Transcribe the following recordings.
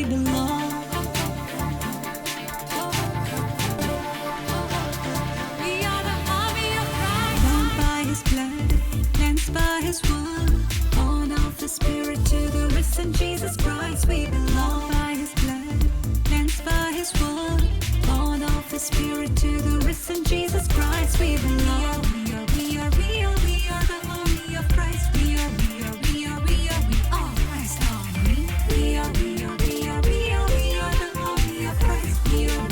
belong. We are the army of Christ. Born by His blood, cleansed by His word, born of the Spirit to the risen Jesus Christ. We belong. By His blood, cleansed by His word, born of the Spirit to the risen Jesus Christ. We belong. We are the army of Christ. We are Christ army. We are the army of Christ. We are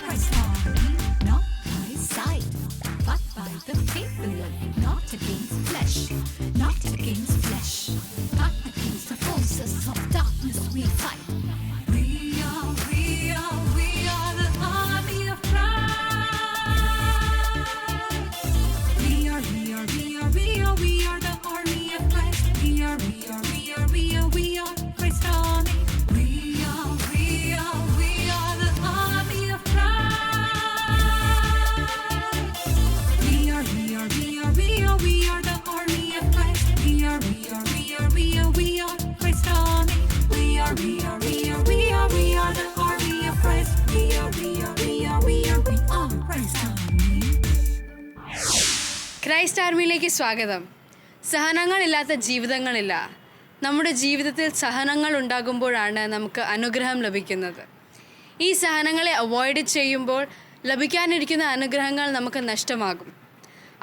Christ army. Not by sight, but by the faith below. Not against flesh, not against flesh, but against the forces of darkness we fight. We are the army of Christ. We are the army of Christ. We are Christ army. We are the army of Christ. We are the army of Christ. We are Christ army. We are the army of Christ. We are Christ army. Christ ആർമിയിലേക്ക് സ്വാഗതം. സഹനങ്ങളില്ലാത്ത ജീവിതങ്ങളില്ല. നമ്മുടെ ജീവിതത്തിൽ സഹനങ്ങൾ ഉണ്ടാകുമ്പോഴാണ് നമുക്ക് അനുഗ്രഹം ലഭിക്കുന്നത്. ഈ സഹനങ്ങളെ അവോയ്ഡ് ചെയ്യുമ്പോൾ ലഭിക്കാനിരിക്കുന്ന അനുഗ്രഹങ്ങൾ നമുക്ക് നഷ്ടമാകും.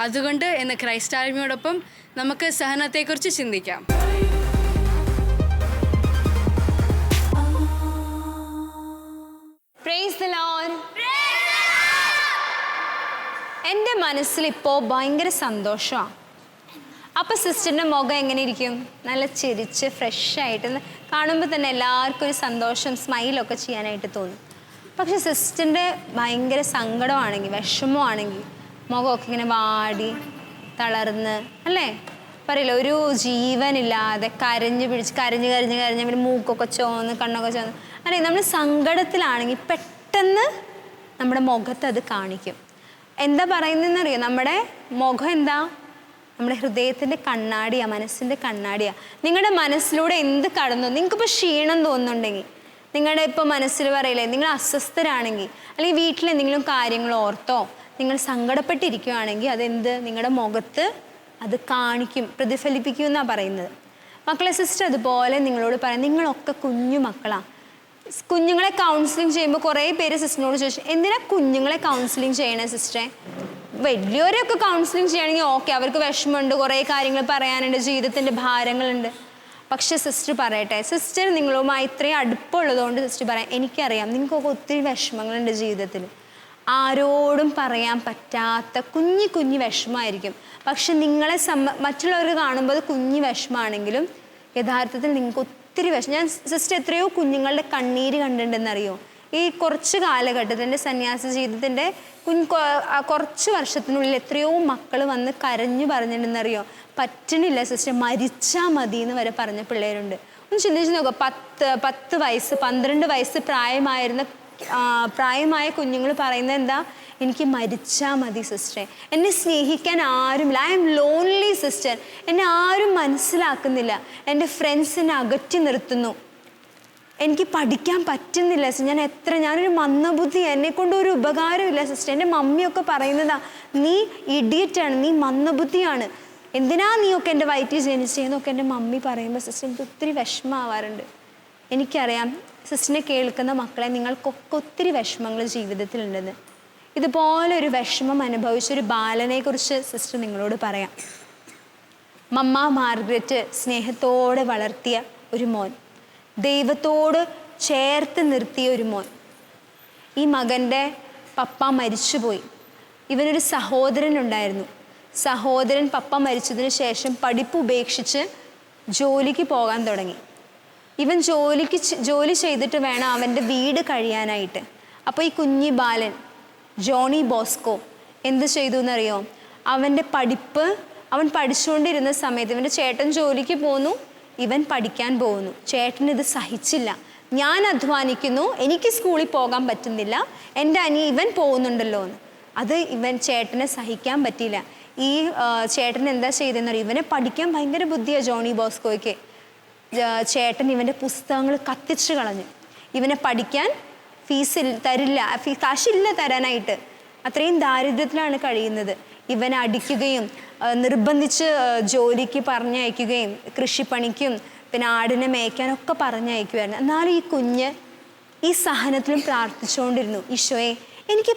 അതുകൊണ്ട് ഇന്ന് ക്രൈസ്റ്റ് ആർമിയോടൊപ്പം നമുക്ക് സഹനത്തെക്കുറിച്ച് ചിന്തിക്കാം. Praise the Lord. എൻ്റെ മനസ്സിലിപ്പോൾ ഭയങ്കര സന്തോഷമാണ്. അപ്പോൾ സിസ്റ്ററിൻ്റെ മുഖം എങ്ങനെ ഇരിക്കും? നല്ല ചിരിച്ച് ഫ്രഷായിട്ട് കാണുമ്പോൾ തന്നെ എല്ലാവർക്കും ഒരു സന്തോഷം സ്മൈലൊക്കെ ചെയ്യാനായിട്ട് തോന്നും. പക്ഷെ സിസ്റ്ററിൻ്റെ ഭയങ്കര സങ്കടമാണെങ്കിൽ വിഷമമാണെങ്കിൽ മുഖമൊക്കെ ഇങ്ങനെ വാടി തളർന്ന് അല്ലേ പറയില്ല, ഒരു ജീവനില്ലാതെ കരഞ്ഞ് പിന്നെ മൂക്കൊക്കെ ചോന്ന് കണ്ണൊക്കെ ചോന്ന് അല്ലേ. നമ്മൾ സങ്കടത്തിലാണെങ്കിൽ പെട്ടെന്ന് നമ്മുടെ മുഖത്ത് അത് കാണിക്കും. എന്താ പറയുന്നതെന്നറിയോ? നമ്മുടെ മുഖം എന്താ? നമ്മുടെ ഹൃദയത്തിൻ്റെ കണ്ണാടിയാണ്, മനസ്സിൻ്റെ കണ്ണാടിയാണ്. നിങ്ങളുടെ മനസ്സിലൂടെ എന്ത് കടന്നു? നിങ്ങൾക്കിപ്പോൾ ക്ഷീണം തോന്നുന്നുണ്ടെങ്കിൽ, നിങ്ങളുടെ ഇപ്പോൾ മനസ്സിൽ പറയില്ലേ, നിങ്ങൾ അസ്വസ്ഥരാണെങ്കിൽ അല്ലെങ്കിൽ വീട്ടിൽ എന്തെങ്കിലും കാര്യങ്ങൾ ഓർത്തോ നിങ്ങൾ സങ്കടപ്പെട്ടിരിക്കുകയാണെങ്കിൽ അതെന്ത് നിങ്ങളുടെ മുഖത്ത് അത് കാണിക്കും, പ്രതിഫലിപ്പിക്കും എന്നാണ് പറയുന്നത്. മക്കളെ സിസ്റ്റർ അതുപോലെ നിങ്ങളോട് പറയാം, നിങ്ങളൊക്കെ കുഞ്ഞു മക്കളാണ്. കുഞ്ഞുങ്ങളെ കൗൺസിലിംഗ് ചെയ്യുമ്പോൾ കുറേ പേര് സിസ്റ്ററിനോട് ചോദിച്ചു, എന്തിനാ കുഞ്ഞുങ്ങളെ കൗൺസിലിംഗ് ചെയ്യണേ സിസ്റ്ററെ? വലിയവരെയൊക്കെ കൗൺസിലിംഗ് ചെയ്യണമെങ്കിൽ ഓക്കെ, അവർക്ക് വിഷമമുണ്ട്, കുറേ കാര്യങ്ങൾ പറയാനുണ്ട്, ജീവിതത്തിൻ്റെ ഭാരങ്ങളുണ്ട്. പക്ഷേ സിസ്റ്റർ പറയട്ടെ, സിസ്റ്റർ നിങ്ങളുമായി ഇത്രയും അടുപ്പമുള്ളതുകൊണ്ട് സിസ്റ്റർ പറയാം, എനിക്കറിയാം നിങ്ങൾക്കൊക്കെ ഒത്തിരി വിഷമങ്ങളുണ്ട് ജീവിതത്തിൽ. ആരോടും പറയാൻ പറ്റാത്ത കുഞ്ഞു വിഷമമായിരിക്കും. പക്ഷെ നിങ്ങളെ മറ്റുള്ളവർക്ക് കാണുമ്പോൾ അത് കുഞ്ഞു വിഷമമാണെങ്കിലും യഥാർത്ഥത്തിൽ നിങ്ങൾക്ക് ഒത്തിരി ഞാൻ സിസ്റ്റർ എത്രയോ കുഞ്ഞുങ്ങളുടെ കണ്ണീര് കണ്ടിട്ടുണ്ടെന്നറിയോ? ഈ കുറച്ച് കാലഘട്ടത്തിൽ എൻ്റെ സന്യാസ ജീവിതത്തിൻ്റെ കുറച്ച് വർഷത്തിനുള്ളിൽ എത്രയോ മക്കൾ വന്ന് കരഞ്ഞു പറഞ്ഞിട്ടുണ്ടെന്നറിയോ? പറ്റണില്ല സിസ്റ്റർ, മരിച്ചാൽ മതി എന്ന് വരെ പറഞ്ഞ പിള്ളേരുണ്ട്. ഒന്ന് ചിന്തിച്ച് നോക്കുക, 10 വയസ്സ് 12 വയസ്സ് പ്രായമായ കുഞ്ഞുങ്ങൾ പറയുന്നത് എന്താ? എനിക്ക് മരിച്ചാൽ മതി സിസ്റ്ററെ, എന്നെ സ്നേഹിക്കാൻ ആരുമില്ല, ഐ എം ലോൺലി സിസ്റ്റർ, എന്നെ ആരും മനസ്സിലാക്കുന്നില്ല, എൻ്റെ ഫ്രണ്ട്സ് എന്നെ അകറ്റി നിർത്തുന്നു, എനിക്ക് പഠിക്കാൻ പറ്റുന്നില്ല സിസ്റ്റർ, ഞാനൊരു മന്ദബുദ്ധി, എന്നെക്കൊണ്ട് ഒരു ഉപകാരമില്ല സിസ്റ്റർ. എൻ്റെ മമ്മിയൊക്കെ പറയുന്നതാ, നീ ഇഡിയറ്റാണ്, നീ മന്ദബുദ്ധിയാണ്, എന്തിനാ നീയൊക്കെ എൻ്റെ വയറ്റിൽ ജനിച്ചതെന്നൊക്കെ എൻ്റെ മമ്മി പറയുമ്പോൾ സിസ്റ്റർ എനിക്ക് ഒത്തിരി വിഷമമാവാറുണ്ട്. എനിക്കറിയാം സിസ്റ്ററിനെ കേൾക്കുന്ന മക്കളെ, നിങ്ങൾക്കൊക്കെ ഒത്തിരി വിഷമങ്ങൾ ജീവിതത്തിലുണ്ടെന്ന്. ഇതുപോലെ ഒരു വിഷമം അനുഭവിച്ചൊരു ബാലനെക്കുറിച്ച് സിസ്റ്റർ നിങ്ങളോട് പറയാം. മമ്മ മാർഗ്രറ്റ് സ്നേഹത്തോടെ വളർത്തിയ ഒരു മോൻ, ദൈവത്തോട് ചേർത്ത് നിർത്തിയ ഒരു മോൻ. ഈ മകൻ്റെ പപ്പ മരിച്ചുപോയി. ഇവനൊരു സഹോദരൻ ഉണ്ടായിരുന്നു. സഹോദരൻ പപ്പ മരിച്ചതിന് ശേഷം പഠിപ്പ് ഉപേക്ഷിച്ച് ജോലിക്ക് പോകാൻ തുടങ്ങി. ഇവൻ ജോലി ചെയ്തിട്ട് വേണം അവൻ്റെ വീട് കഴിയാനായിട്ട്. അപ്പോൾ ഈ കുഞ്ഞി ബാലൻ ജോണി ബോസ്കോ എന്ത് ചെയ്തു എന്നറിയോ? അവൻ്റെ പഠിപ്പ് അവൻ പഠിച്ചുകൊണ്ടിരുന്ന സമയത്ത് ഇവൻ്റെ ചേട്ടൻ ജോലിക്ക് പോന്നു, ഇവൻ പഠിക്കാൻ പോകുന്നു. ചേട്ടൻ ഇത് സഹിച്ചില്ല. ഞാൻ അധ്വാനിക്കുന്നു, എനിക്ക് സ്കൂളിൽ പോകാൻ പറ്റുന്നില്ല, എൻ്റെ ഇവൻ പോകുന്നുണ്ടല്ലോ എന്ന്. അത് ചേട്ടനെ സഹിക്കാൻ പറ്റിയില്ല. ഈ ചേട്ടൻ എന്താ ചെയ്തതെന്ന് അറിയാം? ഇവനെ പഠിക്കാൻ ഭയങ്കര ബുദ്ധിയാണ് ജോണി ബോസ്കോയ്ക്ക്. ചേട്ടൻ ഇവൻ്റെ പുസ്തകങ്ങൾ കത്തിച്ച് കളഞ്ഞു. ഇവനെ പഠിക്കാൻ തരില്ല, കാശില്ല തരാനായിട്ട്. അത്രയും ദാരിദ്ര്യത്തിലാണ് കഴിയുന്നത്. ഇവനെ അടിക്കുകയും നിർബന്ധിച്ച് ജോലിക്ക് പറഞ്ഞയക്കുകയും കൃഷിപ്പണിക്കും പിന്നെ ആടിനെ മേയ്ക്കാനൊക്കെ പറഞ്ഞയക്കുമായിരുന്നു. എന്നാലും ഈ കുഞ്ഞ് ഈ സഹനത്തിലും പ്രാർത്ഥിച്ചുകൊണ്ടിരുന്നു, ഈശോയെ എനിക്ക്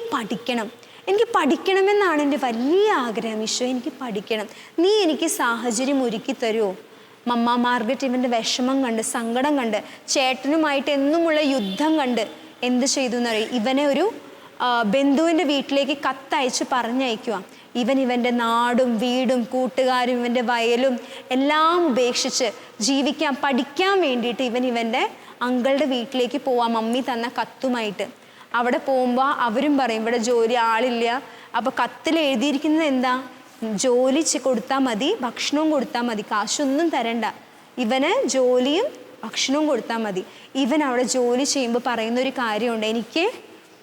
പഠിക്കണമെന്നാണ് എൻ്റെ വലിയ ആഗ്രഹം. ഈശോ എനിക്ക് പഠിക്കണം, നീ എനിക്ക് സാഹചര്യം ഒരുക്കി തരുമോ? മമ്മ മാർഗരറ്റ് ഇവൻ്റെ വിഷമം കണ്ട്, സങ്കടം കണ്ട്, ചേട്ടനുമായിട്ട് എന്നുമുള്ള യുദ്ധം കണ്ട് എന്ത് ചെയ്തു എന്നറിയാം, ഇവനെ ഒരു ബന്ധുവിൻ്റെ വീട്ടിലേക്ക് കത്തയച്ച് പറഞ്ഞയക്കുക. ഇവൻ്റെ നാടും വീടും കൂട്ടുകാരും ഇവൻ്റെ വയലും എല്ലാം ഉപേക്ഷിച്ച് പഠിക്കാൻ വേണ്ടിയിട്ട് ഇവൻ്റെ അങ്കിളുടെ വീട്ടിലേക്ക് പോവാം, മമ്മി തന്ന കത്തുമായിട്ട്. അവിടെ പോകുമ്പോൾ അവരും പറയും ഇവിടെ ജോലി ആളില്ല. അപ്പോൾ കത്തിൽ എഴുതിയിരിക്കുന്നത് എന്താ? ജോലി കൊടുത്താൽ മതി, ഭക്ഷണവും കൊടുത്താൽ മതി, കാശൊന്നും തരണ്ട, ഇവന് ജോലിയും ഭക്ഷണവും കൊടുത്താൽ മതി. ഇവൻ അവിടെ ജോലി ചെയ്യുമ്പോൾ പറയുന്നൊരു കാര്യമുണ്ട്, എനിക്ക്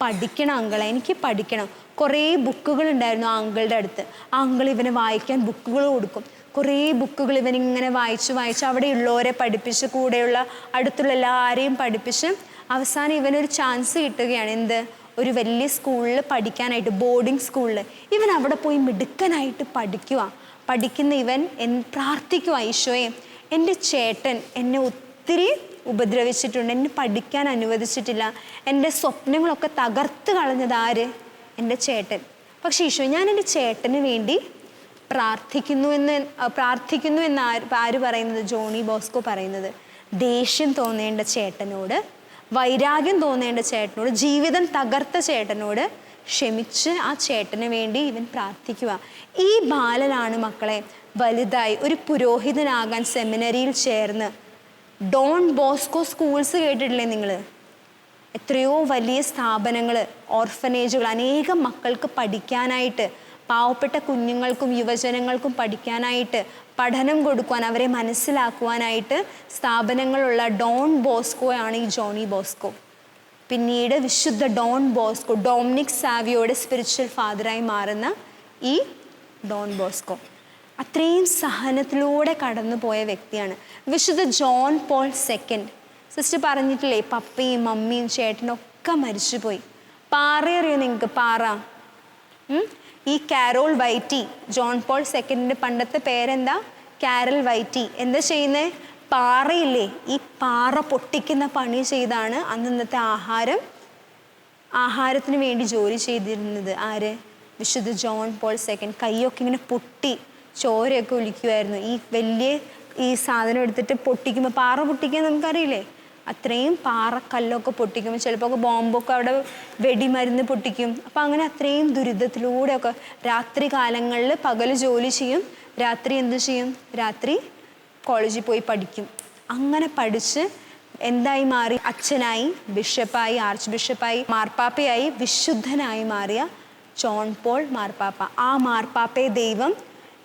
പഠിക്കണം അങ്കിളെ, എനിക്ക് പഠിക്കണം. കുറേ ബുക്കുകൾ ഉണ്ടായിരുന്നു ആ അങ്കിളുടെ അടുത്ത്. ആ അങ്കിൾ ഇവനെ വായിക്കാൻ ബുക്കുകൾ കൊടുക്കും. കുറേ ബുക്കുകൾ ഇവനിങ്ങനെ വായിച്ച് അവിടെയുള്ളവരെ പഠിപ്പിച്ച്, കൂടെയുള്ള അടുത്തുള്ള എല്ലാവരെയും പഠിപ്പിച്ച് അവസാനം ഇവനൊരു ചാൻസ് കിട്ടുകയാണ്. എന്ത്? ഒരു വലിയ സ്കൂളിൽ പഠിക്കാനായിട്ട്, ബോർഡിംഗ് സ്കൂളിൽ. ഇവൻ അവിടെ പോയി മിടുക്കനായിട്ട് പഠിക്കുന്ന ഇവൻ പ്രാർത്ഥിക്കുക, ഈശോയെ എൻ്റെ ചേട്ടൻ എന്നെ ഒത്തിരി ഉപദ്രവിച്ചിട്ടുണ്ട്, എന്നെ പഠിക്കാൻ അനുവദിച്ചിട്ടില്ല, എൻ്റെ സ്വപ്നങ്ങളൊക്കെ തകർത്ത് കളഞ്ഞത് ആര്? എൻ്റെ ചേട്ടൻ. പക്ഷേ ഈശോ, ഞാൻ എൻ്റെ ചേട്ടന് വേണ്ടി പ്രാർത്ഥിക്കുന്നു എന്ന് ആര് പറയുന്നത്? ജോണി ബോസ്കോ പറയുന്നത്. ദേഷ്യം തോന്നേണ്ട ചേട്ടനോട്, വൈരാഗ്യം തോന്നേണ്ട ചേട്ടനോട്, ജീവിതം തകർത്ത ചേട്ടനോട് ക്ഷമിച്ച് ആ ചേട്ടന് വേണ്ടി ഇവൻ പ്രാർത്ഥിക്കുക. ഈ ബാലനാണ് മക്കളെ വലുതായി ഒരു പുരോഹിതനാകാൻ സെമിനറിയിൽ ചേർന്ന് ഡോൺ ബോസ്കോ സ്കൂൾസ് കേട്ടിട്ടില്ലേ നിങ്ങൾ? എത്രയോ വലിയ സ്ഥാപനങ്ങൾ, ഓർഫനേജുകൾ, അനേകം മക്കൾക്ക് പഠിക്കാനായിട്ട്, പാവപ്പെട്ട കുഞ്ഞുങ്ങൾക്കും യുവജനങ്ങൾക്കും പഠിക്കാനായിട്ട്, പഠനം കൊടുക്കുവാൻ, അവരെ മനസ്സിലാക്കുവാനായിട്ട് സ്ഥാപനങ്ങളുള്ള ഡോൺ ബോസ്കോ ആണ് ഈ ജോണി ബോസ്കോ. പിന്നീട് വിശുദ്ധ ഡോൺ ബോസ്കോ, ഡൊമിനിക് സാവിയോയുടെ സ്പിരിച്വൽ ഫാദറായി മാറുന്ന ഈ ഡോൺ ബോസ്കോ അത്രയും സഹനത്തിലൂടെ കടന്നു പോയ വ്യക്തിയാണ്. വിശുദ്ധ ജോൺ പോൾ സെക്കൻഡ്, സിസ്റ്റർ പറഞ്ഞിട്ടില്ലേ, പപ്പയും മമ്മിയും ചേട്ടനൊക്കെ മരിച്ചുപോയി. പാറ അറിയോ നിങ്ങൾക്ക്? പാറ. ഈ കാരോൾ വൈറ്റി, ജോൺ പോൾ സെക്കൻഡിൻ്റെ പണ്ടത്തെ പേരെന്താ? കാരൽ വൈറ്റി. എന്താ ചെയ്യുന്നത്? പാറയില്ലേ, ഈ പാറ പൊട്ടിക്കുന്ന പണി ചെയ്താണ് അന്നത്തെ ആഹാരത്തിന് വേണ്ടി ജോലി ചെയ്തിരുന്നത്. ആര്? വിശുദ്ധ ജോൺ പോൾ സെക്കൻഡ്. കൈയൊക്കെ ഇങ്ങനെ പൊട്ടി ചോരയൊക്കെ ഒലിക്കുമായിരുന്നു. ഈ സാധനം എടുത്തിട്ട് പൊട്ടിക്കുമ്പോൾ, പാറ പൊട്ടിക്കാൻ നമുക്കറിയില്ലേ, അത്രയും പാറക്കല്ലൊക്കെ പൊട്ടിക്കും. ചിലപ്പോൾ ബോംബൊക്കെ അവിടെ വെടിമരുന്ന് പൊട്ടിക്കും. അപ്പം അങ്ങനെ അത്രയും ദുരിതത്തിലൂടെയൊക്കെ രാത്രി കാലങ്ങളിൽ പകൽ ജോലി ചെയ്യും, രാത്രി എന്ത് ചെയ്യും? രാത്രി കോളേജിൽ പോയി പഠിക്കും. അങ്ങനെ പഠിച്ച് എന്തായി മാറി? അച്ഛനായി, ബിഷപ്പായി, ആർച്ച് ബിഷപ്പായി, മാർപ്പാപ്പയായി, വിശുദ്ധനായി മാറിയ ജോൺ പോൾ മാർപ്പാപ്പ. ആ മാർപ്പാപ്പയെ ദൈവം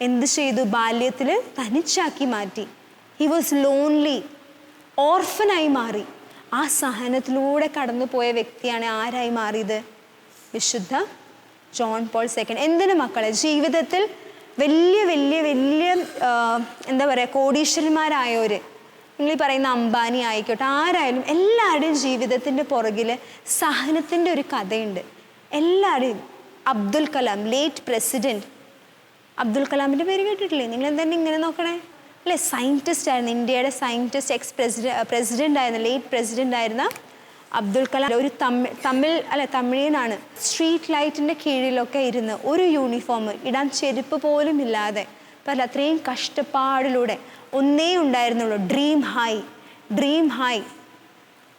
എന്ത് ചെയ്തു? ബാല്യത്തിൽ തനിച്ചാക്കി മാറ്റി. ഹി വാസ് ലോൺലി, ഓർഫനായി മാറി. ആ സഹനത്തിലൂടെ കടന്നു പോയ വ്യക്തിയാണ് ആരായി മാറിയത്? വിശുദ്ധ ജോൺ പോൾ സെക്കൻഡ്. എന്തിനു മക്കളെ? ജീവിതത്തിൽ വലിയ എന്താ പറയുക, കോടീശ്വരന്മാരായവർ, നിങ്ങൾ ഈ പറയുന്ന അംബാനി ആയിക്കോട്ടെ, ആരായാലും എല്ലാവരുടെയും ജീവിതത്തിൻ്റെ പുറകിൽ സഹനത്തിൻ്റെ ഒരു കഥയുണ്ട്. എല്ലാവരുടെയും. അബ്ദുൽ കലാം, ലേറ്റ് പ്രസിഡൻറ്റ് അബ്ദുൽ കലാമിൻ്റെ പേര് കേട്ടിട്ടില്ലേ? നിങ്ങൾ എന്തെങ്കിലും ഇങ്ങനെ നോക്കണേ അല്ലേ? സയൻറ്റിസ്റ്റ് ആയിരുന്നു, ഇന്ത്യയുടെ സയൻറ്റിസ്റ്റ്, പ്രസിഡൻ്റ് ആയിരുന്ന, ലേറ്റ് പ്രസിഡൻ്റ് ആയിരുന്ന അബ്ദുൽ കലാം ഒരു തമിഴനാണ്. സ്ട്രീറ്റ് ലൈറ്റിൻ്റെ കീഴിലൊക്കെ ഇരുന്ന് ഒരു യൂണിഫോം ഇടാൻ ചെരുപ്പ് പോലും ഇല്ലാതെ, അപ്പോൾ അത്രയും കഷ്ടപ്പാടിലൂടെ ഒന്നേ ഉണ്ടായിരുന്നുള്ളൂ, dream high,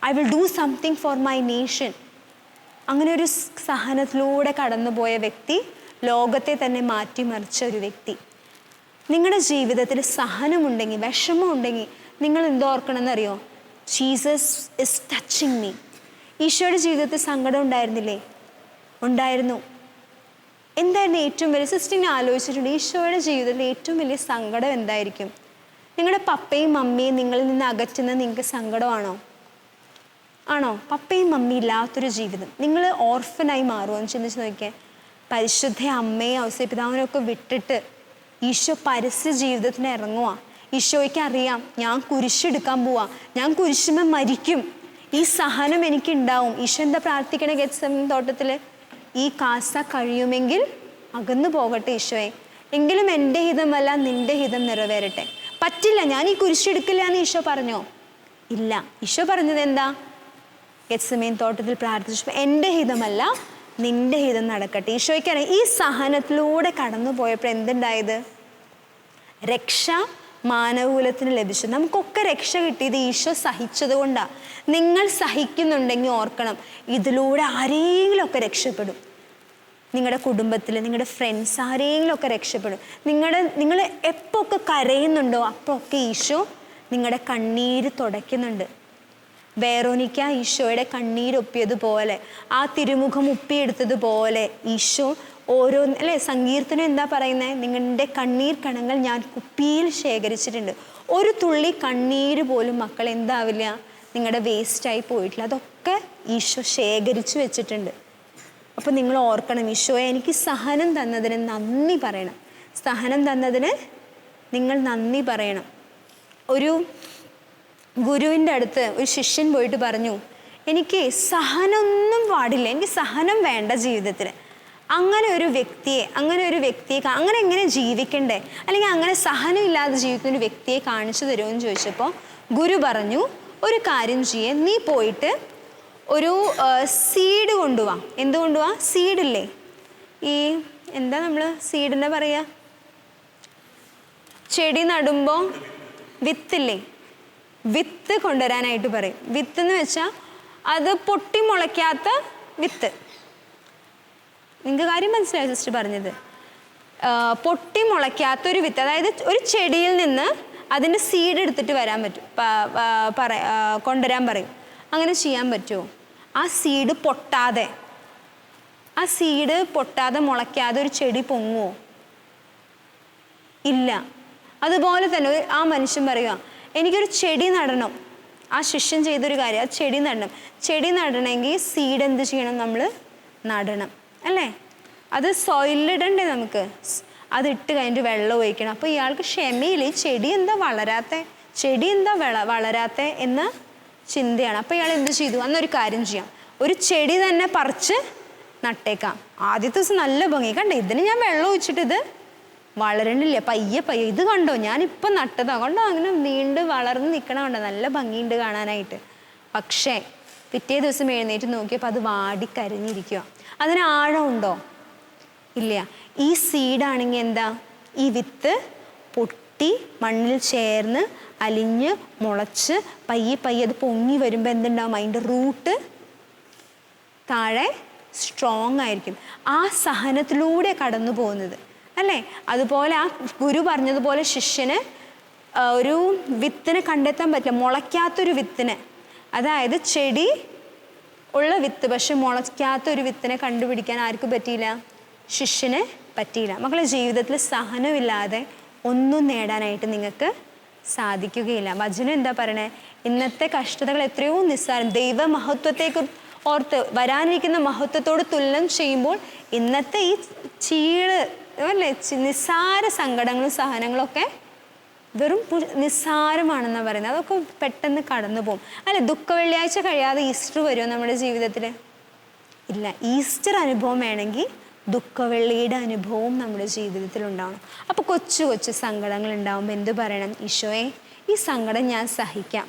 I will do something for my nation. അങ്ങനെ ഒരു സഹനത്തിലൂടെ കടന്നുപോയ വ്യക്തി, ലോകത്തെ തന്നെ മാറ്റിമറിച്ച ഒരു വ്യക്തി. നിങ്ങളുടെ ജീവിതത്തിൽ സഹനമുണ്ടെങ്കിൽ, വിഷമമുണ്ടെങ്കിൽ നിങ്ങൾ എന്തോർക്കണമെന്നറിയോ? Jesus is touching me. ഈശോയുടെ ജീവിതത്തിൽ സങ്കടം ഉണ്ടായിരുന്നില്ലേ? ഉണ്ടായിരുന്നു. എന്തായിരുന്നു ഏറ്റവും വലിയ? സിസ്റ്ററിനെ ആലോചിച്ചിട്ടുണ്ട്, ഈശോയുടെ ജീവിതത്തിൽ ഏറ്റവും വലിയ സങ്കടം എന്തായിരിക്കും? നിങ്ങളുടെ പപ്പയും മമ്മിയും നിങ്ങളിൽ നിന്ന് അകറ്റുന്നത് നിങ്ങൾക്ക് സങ്കടമാണോ? ആണോ? പപ്പയും മമ്മി ഇല്ലാത്തൊരു ജീവിതം, നിങ്ങൾ ഓർഫനായി മാറുമെന്ന് ചിന്തിച്ച് നോക്കിയാൽ. പരിശുദ്ധ അമ്മയും ഔസേപ്പിതാവിനൊക്കെ വിട്ടിട്ട് ഈശോ പരസ്യ ജീവിതത്തിന് ഇറങ്ങുക. ഈശോയ്ക്ക് അറിയാം ഞാൻ കുരിശെടുക്കാൻ പോവാ, ഞാൻ കുരിശുമേ മരിക്കും, ഈ സഹനം എനിക്കുണ്ടാവും. ഈശോ എന്താ പ്രാർത്ഥിക്കണേ ഗെത്സമനി തോട്ടത്തിൽ? ഈ കാസ കഴിയുമെങ്കിൽ അകന്നു പോകട്ടെ ഈശോയെ, എങ്കിലും എൻ്റെ ഹിതമല്ല നിൻ്റെ ഹിതം നിറവേറട്ടെ. പറ്റില്ല, ഞാൻ ഈ കുരിശെടുക്കില്ല എന്ന് ഈശോ പറഞ്ഞോ? ഇല്ല. ഈശോ പറഞ്ഞത് എന്താ? ഗെത്സമനി തോട്ടത്തിൽ പ്രാർത്ഥിച്ചപ്പോൾ എൻ്റെ ഹിതമല്ല നിൻ്റെ ഹിതം നടക്കട്ടെ. ഈശോയ്ക്കറിയാം ഈ സഹനത്തിലൂടെ കടന്നു പോയപ്പോൾ എന്തുണ്ടായത്? രക്ഷ മാനവകുലത്തിന് ലഭിച്ചു. നമുക്കൊക്കെ രക്ഷ കിട്ടിയത് ഈശോ സഹിച്ചത് കൊണ്ടാണ്. നിങ്ങൾ സഹിക്കുന്നുണ്ടെങ്കിൽ ഓർക്കണം, ഇതിലൂടെ ആരെങ്കിലുമൊക്കെ രക്ഷപ്പെടും. നിങ്ങളുടെ കുടുംബത്തിൽ നിങ്ങളുടെ ഫ്രണ്ട്സ് ആരെങ്കിലുമൊക്കെ രക്ഷപ്പെടും. നിങ്ങൾ എപ്പോൾ ഒക്കെ കരയുന്നുണ്ടോ അപ്പോൾ ഒക്കെ ഈശോ നിങ്ങളുടെ കണ്ണീര് തുടയ്ക്കുന്നുണ്ട്. വേറോനിക്ക ഈശോയുടെ കണ്ണീരൊപ്പിയതുപോലെ, ആ തിരുമുഖം ഒപ്പിയെടുത്തതുപോലെ ഈശോ ഓരോ അല്ലേ സങ്കീർത്തനം എന്താ പറയുന്നത്? നിങ്ങളുടെ കണ്ണീർ കണങ്ങൾ ഞാൻ കുപ്പിയിൽ ശേഖരിച്ചിട്ടുണ്ട്. ഒരു തുള്ളി കണ്ണീര് പോലും മക്കൾ എന്താവില്ല, നിങ്ങളുടെ വേസ്റ്റായി പോയിട്ടില്ല. അതൊക്കെ ഈശോ ശേഖരിച്ചു വെച്ചിട്ടുണ്ട്. അപ്പോൾ നിങ്ങൾ ഓർക്കണം, ഈശോയെ എനിക്ക് സഹനം തന്നതിന് നന്ദി പറയണം. സഹനം തന്നതിന് നിങ്ങൾ നന്ദി പറയണം. ഒരു ഗുരുവിൻ്റെ അടുത്ത് ഒരു ശിഷ്യൻ പോയിട്ട് പറഞ്ഞു, എനിക്ക് സഹനമൊന്നും പാടില്ല, എനിക്ക് സഹനം വേണ്ട ജീവിതത്തിൽ. അങ്ങനെ ഒരു വ്യക്തിയെ അങ്ങനെ എങ്ങനെ ജീവിക്കണ്ടേ, അല്ലെങ്കിൽ അങ്ങനെ സഹനം ഇല്ലാതെ ജീവിക്കുന്ന ഒരു വ്യക്തിയെ കാണിച്ചു തരുമോ എന്ന് ചോദിച്ചപ്പോൾ ഗുരു പറഞ്ഞു, ഒരു കാര്യം ചെയ്യേ, നീ പോയിട്ട് ഒരു സീഡ് കൊണ്ടുപോവാ. എന്ത് കൊണ്ടുപോവാ? സീഡില്ലേ, ഈ എന്താ നമ്മൾ സീഡിനെ പറയുക, ചെടി നടുമ്പോൾ വിത്തില്ലേ, വിത്ത് കൊണ്ടുവരാനായിട്ട് പറയും. വിത്ത് എന്ന് വെച്ചാൽ അത് പൊട്ടി മുളയ്ക്കാത്ത വിത്ത്. നിങ്ങൾക്ക് കാര്യം മനസ്സിലായോ സിസ്റ്റർ പറഞ്ഞത്? പൊട്ടി മുളയ്ക്കാത്തൊരു വിത്ത്, അതായത് ഒരു ചെടിയിൽ നിന്ന് അതിൻ്റെ സീഡ് എടുത്തിട്ട് വരാൻ പറ്റും, കൊണ്ടുവരാൻ പറയും. അങ്ങനെ ചെയ്യാൻ പറ്റുമോ? ആ സീഡ് പൊട്ടാതെ മുളയ്ക്കാതെ ഒരു ചെടി പൊങ്ങുമോ? ഇല്ല. അതുപോലെ തന്നെ ആ മനുഷ്യൻ പറയുക, എനിക്കൊരു ചെടി നടണം. ആ ശിഷ്യൻ ചെയ്തൊരു കാര്യം, ആ ചെടി നടണം. ചെടി നടണമെങ്കിൽ സീഡ് എന്ത് ചെയ്യണം? നമ്മൾ നടണം അല്ലേ? അത് സോയിലിടണ്ടേ നമുക്ക്? അതിട്ട് കഴിഞ്ഞിട്ട് വെള്ളം ഒഴിക്കണം. അപ്പോൾ ഇയാൾക്ക് ക്ഷമയില്ല, ഈ ചെടി എന്താ വളരാത്തെ എന്ന ചിന്തയാണ്. അപ്പോൾ ഇയാൾ എന്ത് ചെയ്തു? അന്നൊരു കാര്യം ചെയ്യാം, ഒരു ചെടി തന്നെ പറിച്ച് നട്ടേക്കാം. ആദ്യത്തെ ദിവസം നല്ല ഭംഗി കണ്ടേ, ഇതിന് ഞാൻ വെള്ളം ഒഴിച്ചിട്ട് ഇത് വളരണില്ല, പയ്യെ ഇത് കണ്ടോ, ഞാനിപ്പം നട്ടതാ കണ്ടോ, അങ്ങനെ നീണ്ട് വളർന്ന് നിൽക്കണം കണ്ടോ, നല്ല ഭംഗിയുണ്ട് കാണാനായിട്ട്. പക്ഷേ പിറ്റേ ദിവസം എഴുന്നേറ്റ് നോക്കിയപ്പോൾ അത് വാടിക്കരിഞ്ഞിരിക്കുക. അതിന് ആഴമുണ്ടോ? ഇല്ല. ഈ സീഡാണെങ്കിൽ എന്താ, ഈ വിത്ത് പൊട്ടി മണ്ണിൽ ചേർന്ന് അലിഞ്ഞ് മുളച്ച് പയ്യെ അത് പൊങ്ങി വരുമ്പോൾ എന്തുണ്ടാവും? അതിൻ്റെ റൂട്ട് താഴെ സ്ട്രോങ് ആയിരിക്കും. ആ സഹനത്തിലൂടെ കടന്നു പോകുന്നത് അല്ലേ? അതുപോലെ ആ ഗുരു പറഞ്ഞതുപോലെ ശിഷ്യന് ഒരു വിത്തിനെ കണ്ടെത്താൻ പറ്റില്ല, മുളയ്ക്കാത്തൊരു വിത്തിനെ, അതായത് ചെടി ഉള്ള വിത്ത് പക്ഷെ മുളയ്ക്കാത്തൊരു വിത്തിനെ കണ്ടുപിടിക്കാൻ ആർക്കും പറ്റിയില്ല? ശിഷ്യന് പറ്റിയില്ല. മക്കളെ, ജീവിതത്തിൽ സഹനമില്ലാതെ ഒന്നും നേടാനായിട്ട് നിങ്ങൾക്ക് സാധിക്കുകയില്ല. വചനം എന്താ പറയണേ? ഇന്നത്തെ കഷ്ടതകൾ എത്രയോ നിസ്സാരം, ദൈവമഹത്വത്തേക്ക് ഓർത്ത് വരാനിരിക്കുന്ന മഹത്വത്തോട് തുലനം ചെയ്യുമ്പോൾ ഇന്നത്തെ ഈ അല്ലേ നിസ്സാര സങ്കടങ്ങളും സഹനങ്ങളും ഒക്കെ വെറും നിസ്സാരമാണെന്നാണ് പറയുന്നത്. അതൊക്കെ പെട്ടെന്ന് കടന്നു പോകും അല്ലെ? ദുഃഖ വെള്ളിയാഴ്ച കഴിയാതെ ഈസ്റ്റർ വരുമോ നമ്മുടെ ജീവിതത്തിൽ? ഇല്ല. ഈസ്റ്റർ അനുഭവം വേണമെങ്കിൽ ദുഃഖവെള്ളിയുടെ അനുഭവവും നമ്മുടെ ജീവിതത്തിൽ ഉണ്ടാവണം. അപ്പോൾ കൊച്ചു കൊച്ചു സങ്കടങ്ങൾ ഉണ്ടാകുമ്പോൾ എന്ത് പറയണം? ഈശോയെ, ഈ സങ്കടം ഞാൻ സഹിക്കാം,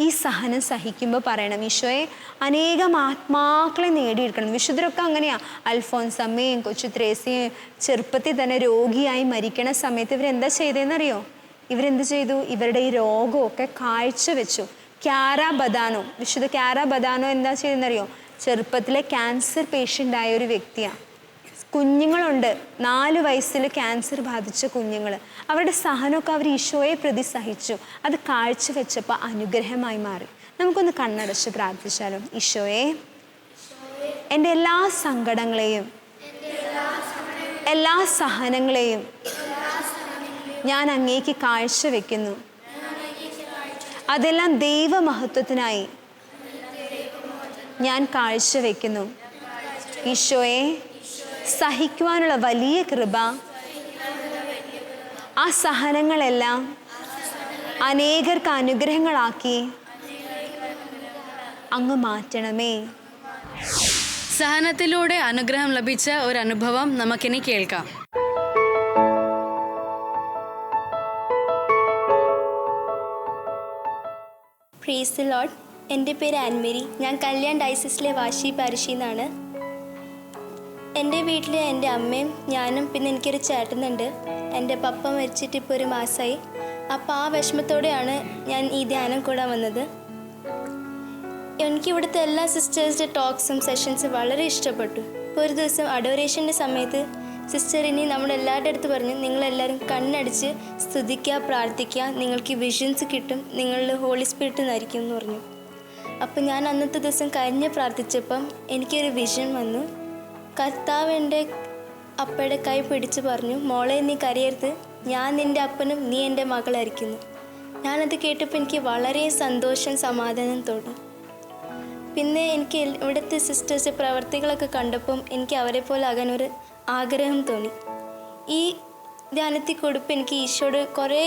ഈ സഹനം സഹിക്കുമ്പോൾ പറയണം, ഈശോയെ അനേകം ആത്മാക്കളെ നേടിയെടുക്കണം. വിശുദ്ധരൊക്കെ അങ്ങനെയാണ്. അൽഫോൻസമ്മയും കൊച്ചു ത്രേസ്യയും ചെറുപ്പത്തിൽ തന്നെ രോഗിയായി മരിക്കണ സമയത്ത് ഇവരെന്താ ചെയ്തതെന്നറിയോ? ഇവരെന്ത് ചെയ്തു? ഇവരുടെ ഈ രോഗമൊക്കെ കാഴ്ചവെച്ചു. വിശുദ്ധ ക്യാര ബദാനോ എന്താ ചെയ്തെന്നറിയോ? ചെറുപ്പത്തിലെ ക്യാൻസർ പേഷ്യൻ്റായ ഒരു വ്യക്തിയാണ്. കുഞ്ഞുങ്ങളുണ്ട്, 4 വയസ്സിൽ ക്യാൻസർ ബാധിച്ച കുഞ്ഞുങ്ങൾ. അവരുടെ സഹനമൊക്കെ അവർ ഈശോയെ പ്രതി സഹിച്ചു. അത് കാഴ്ചവെച്ചപ്പോൾ അനുഗ്രഹമായി മാറി. നമുക്കൊന്ന് കണ്ണടച്ച് പ്രാർത്ഥിച്ചാലും. ഈശോയെ, എൻ്റെ എല്ലാ സങ്കടങ്ങളെയും എല്ലാ സഹനങ്ങളെയും ഞാൻ അങ്ങേക്ക് കാഴ്ചവെക്കുന്നു. അതെല്ലാം ദൈവമഹത്വത്തിനായി ഞാൻ കാഴ്ചവെക്കുന്നു. ഈശോയെ, സഹിക്കുവാനുള്ള വലിയ കൃപ ആ സഹനങ്ങളെല്ലാം അനേകർക്ക് അനുഗ്രഹങ്ങളാക്കി അങ്ങ് മാറ്റണമേ. സഹനത്തിലൂടെ അനുഗ്രഹം ലഭിച്ച ഒരു അനുഭവം നമുക്കിനി കേൾക്കാം. Praise the Lord. എൻ്റെ പേര് ആൻമേരി. ഞാൻ കല്യാൺ ഡയസിസിലെ വാശി പാരിഷിൽ നിന്നാണ്. എൻ്റെ വീട്ടിൽ എൻ്റെ അമ്മയും ഞാനും പിന്നെ എനിക്കൊരു ചേട്ടനുണ്ട്. എൻ്റെ പപ്പ മരിച്ചിട്ട് ഇപ്പോൾ ഒരു മാസമായി. അപ്പോൾ ആ വിഷമത്തോടെയാണ് ഞാൻ ഈ ധ്യാനം കൂടാൻ വന്നത്. എനിക്കിവിടുത്തെ എല്ലാ സിസ്റ്റേഴ്സിൻ്റെ ടോക്സും സെഷൻസും വളരെ ഇഷ്ടപ്പെട്ടു. ഇപ്പോൾ ഒരു ദിവസം അഡോറേഷൻ്റെ സമയത്ത് സിസ്റ്റർ ഇനി നമ്മളെല്ലാവരുടെ അടുത്ത് പറഞ്ഞു, നിങ്ങളെല്ലാവരും കണ്ണടിച്ച് സ്തുതിക്കുക, പ്രാർത്ഥിക്കുക, നിങ്ങൾക്ക് വിഷൻസ് കിട്ടും, നിങ്ങളിൽ ഹോളി സ്പിരിറ്റ് നിന്നായിരിക്കും എന്ന് പറഞ്ഞു. അപ്പോൾ ഞാൻ അന്നത്തെ ദിവസം കരഞ്ഞ് പ്രാർത്ഥിച്ചപ്പം എനിക്കൊരു വിഷൻ വന്നു. കർത്താവ് എൻ്റെ അപ്പയുടെ കൈ പിടിച്ച് പറഞ്ഞു, മോളെ നീ കരയരുത്, ഞാൻ നിൻ്റെ അപ്പനും നീ എൻ്റെ മകളായിരിക്കുന്നു. ഞാനത് കേട്ടപ്പോൾ എനിക്ക് വളരെ സന്തോഷം, സമാധാനം തോന്നി. പിന്നെ എനിക്ക് ഇവിടുത്തെ സിസ്റ്റേഴ്സ് പ്രവർത്തികളൊക്കെ കണ്ടപ്പം എനിക്ക് അവരെ പോലെ ആകാനൊരു ആഗ്രഹം തോന്നി. ഈ ധ്യാനത്തിൽ കൊടുപ്പ് എനിക്ക് ഈശോയോട് കുറേ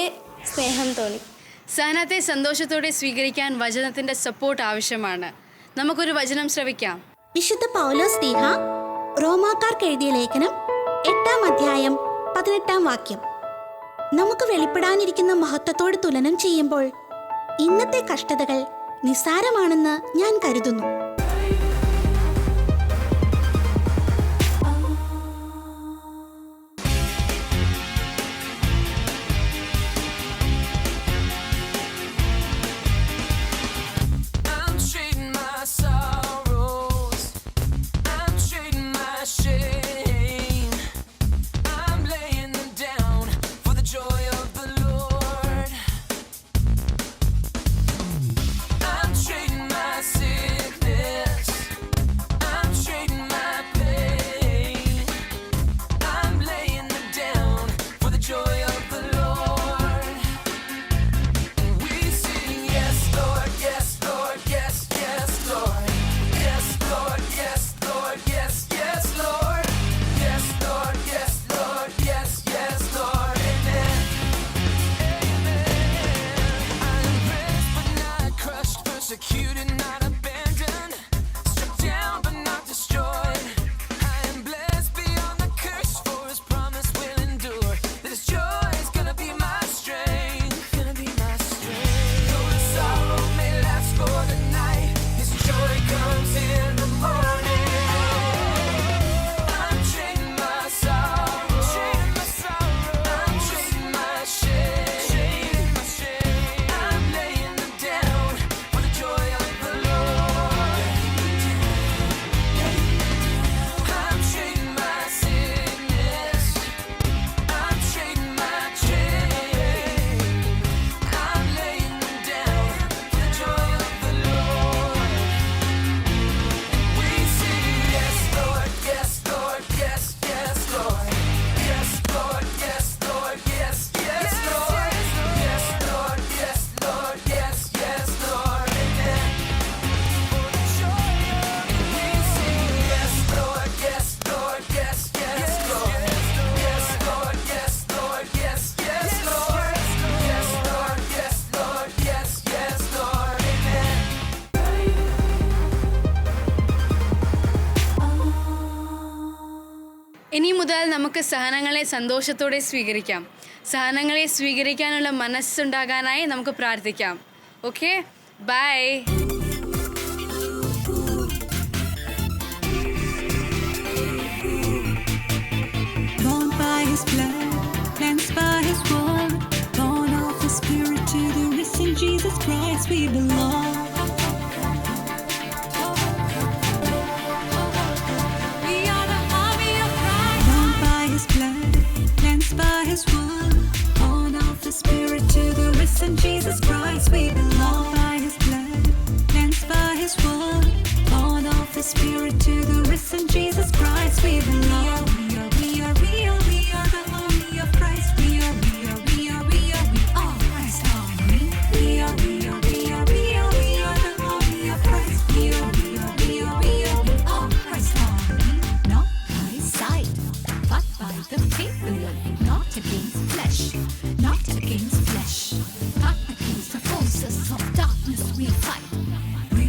സ്നേഹം തോന്നി. സഹനത്തെ സന്തോഷത്തോടെ സ്വീകരിക്കാൻ വചനത്തിൻ്റെ സപ്പോർട്ട് ആവശ്യമാണ്. നമുക്കൊരു വചനം ശ്രവിക്കാം. വിശുദ്ധ പൗലോസ് ശ്ലീഹ റോമാക്കാർക്ക് എഴുതിയ ലേഖനം 8-ാം അധ്യായം 18-ാം വാക്യം. നമുക്ക് വെളിപ്പെടാനിരിക്കുന്ന മഹത്വത്തോട് തുലനം ചെയ്യുമ്പോൾ ഇന്നത്തെ കഷ്ടതകൾ നിസ്സാരമാണെന്ന് ഞാൻ കരുതുന്നു. ഇനി മുതൽ നമുക്ക് സഹനങ്ങളെ സന്തോഷത്തോടെ സ്വീകരിക്കാം. സഹനങ്ങളെ സ്വീകരിക്കാനുള്ള മനസ്സുണ്ടാകാനായി നമുക്ക് പ്രാർത്ഥിക്കാം. Okay, bye. Born by His blood, cleansed by His word, born of the Spirit to the risen Jesus Christ we belong. We are the army of Christ. Born by His blood, cleansed by His word, born of the Spirit to the risen Jesus Christ we belong. By His blood, cleansed by His word, born of the Spirit to the risen Jesus Christ we belong. We are the army of Christ. We are all Christ army. We are the army of Christ. We are all Christ army. Not by sight, but by the faith we live, not against flesh, not against flesh. Not against the forces of darkness we fight.